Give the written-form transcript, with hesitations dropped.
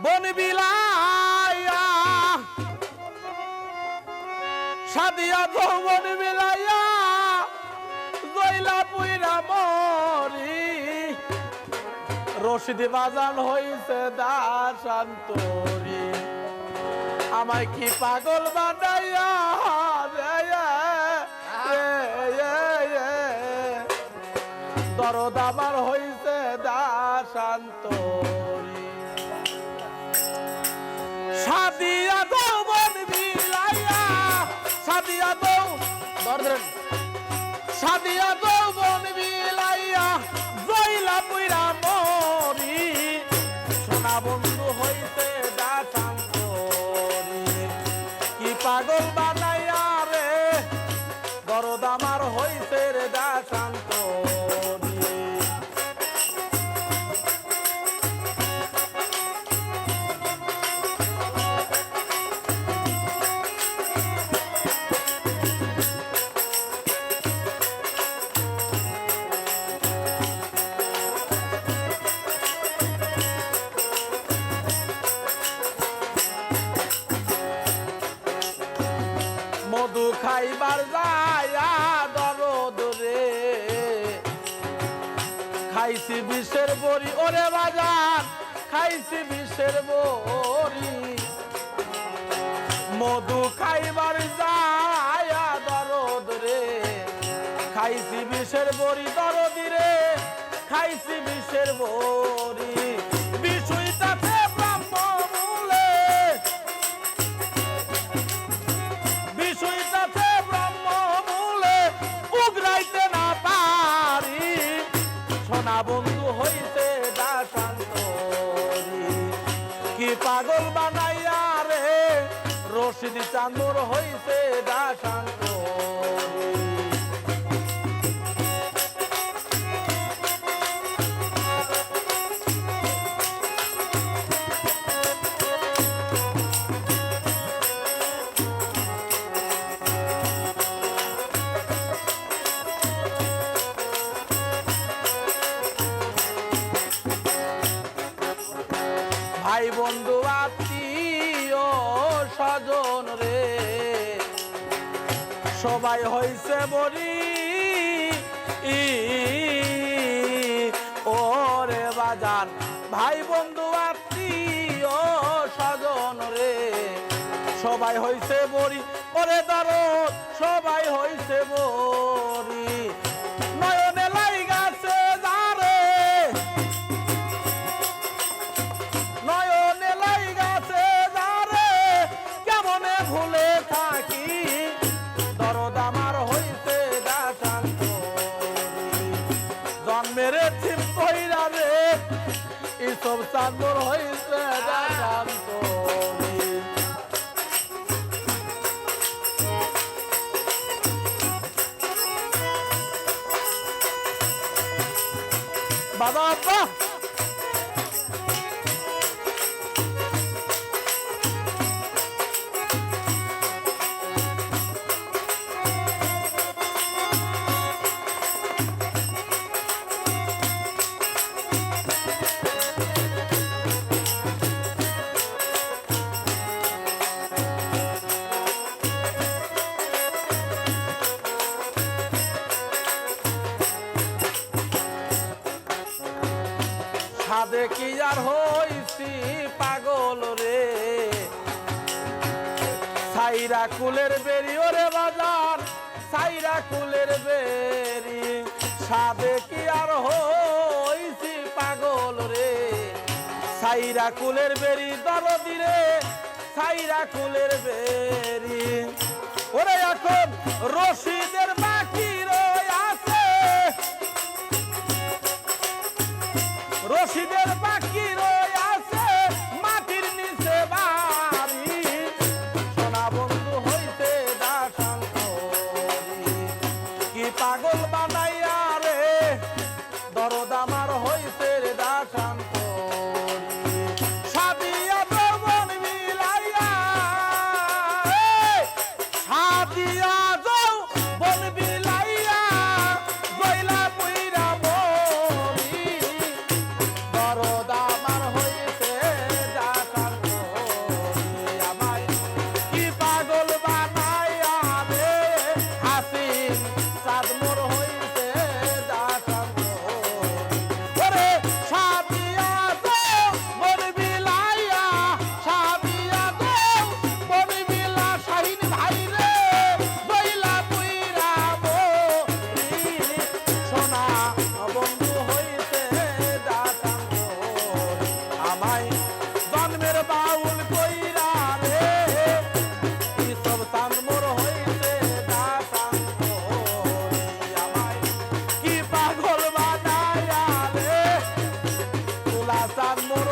বন বিলাইয়া সাদিয়া যৌবন বিলাইয়া জয়লা পুইরা মরি রশিদি বাজান হইছে দাসান্তরি আমায় কি পাগল বানাইয়া দরদ আমার হইছে দাসান্তরি সাদিয়া যৌবন বিলাইয়া সাদিয়া সাদিয়া যৌবন বিলাইয়া জয়লা পুইরা মরি সোনা বন্ধু হইতে দাসান্তরি কি পাগল বানাইয়া রে দরদ আমার হইতে রে দাসান্তরি মধু খাইবার যায়া দরদ রে খাইছি বিষের বড়ি ওরে বাজার খাইছি বিষের বড়ি মধু খাইবার যায়া দরদ রে খাইছি বিষের বড়ি দরদি রে খাইছি বিষের বড়ি বিষয়টাতে ব্রহ্ম মূলে বিষয়টাতে ব্রহ্ম মূলে উগরাইতে না পারি সোনা বন্ধু হইতে দাসান্তরি কি পাগল বানাইয়া রে রশিদি চান্দুর হইতে দাসান্তরি ভাই বন্ধু আত্মীয় স্বজন রে সবাই হইছে বড়ি ওরে বাজান ভাই বন্ধু আত্মীয় স্বজন রে সবাই হইছে বড়ি ওরে দরদ সবাই হইছে বড়ি নয়নে লাইগাছে যারে নয়নে লাইগাছে যারে কেমনে ভুলে থাকি দরদ আমার হইছে দাসান্তরি জন্মের চিপ কইরা রে ইসব চান্দর হইছে দাসান্তরি বাবা আব্বা সাদে কি আর হইছি পাগল রে সাইরা কুলের বেরি ওরে বাজার সাইরা কুলের বেরি সাদে কি আর হইছি পাগল রে সাইরা কুলের বেরি দরদি রে সাইরা কুলের বেরি ওরে এখন রশিদের বাকি রয়ে আছে রশিদের বাকি রয়ে আছে মাটির নিচে বাড়ি সোনা বন্ধু হইতে দাসান্তরি কি পাগল বানাইয়া রে দরদ আমার হইতে রে দাসান্তরি সাদিয়া যৌবন বিলাইয়া সাদিয়া যৌবন বিলাইয়া জয়লা পুইরা মরি দরদ আমার চাঁদ মোর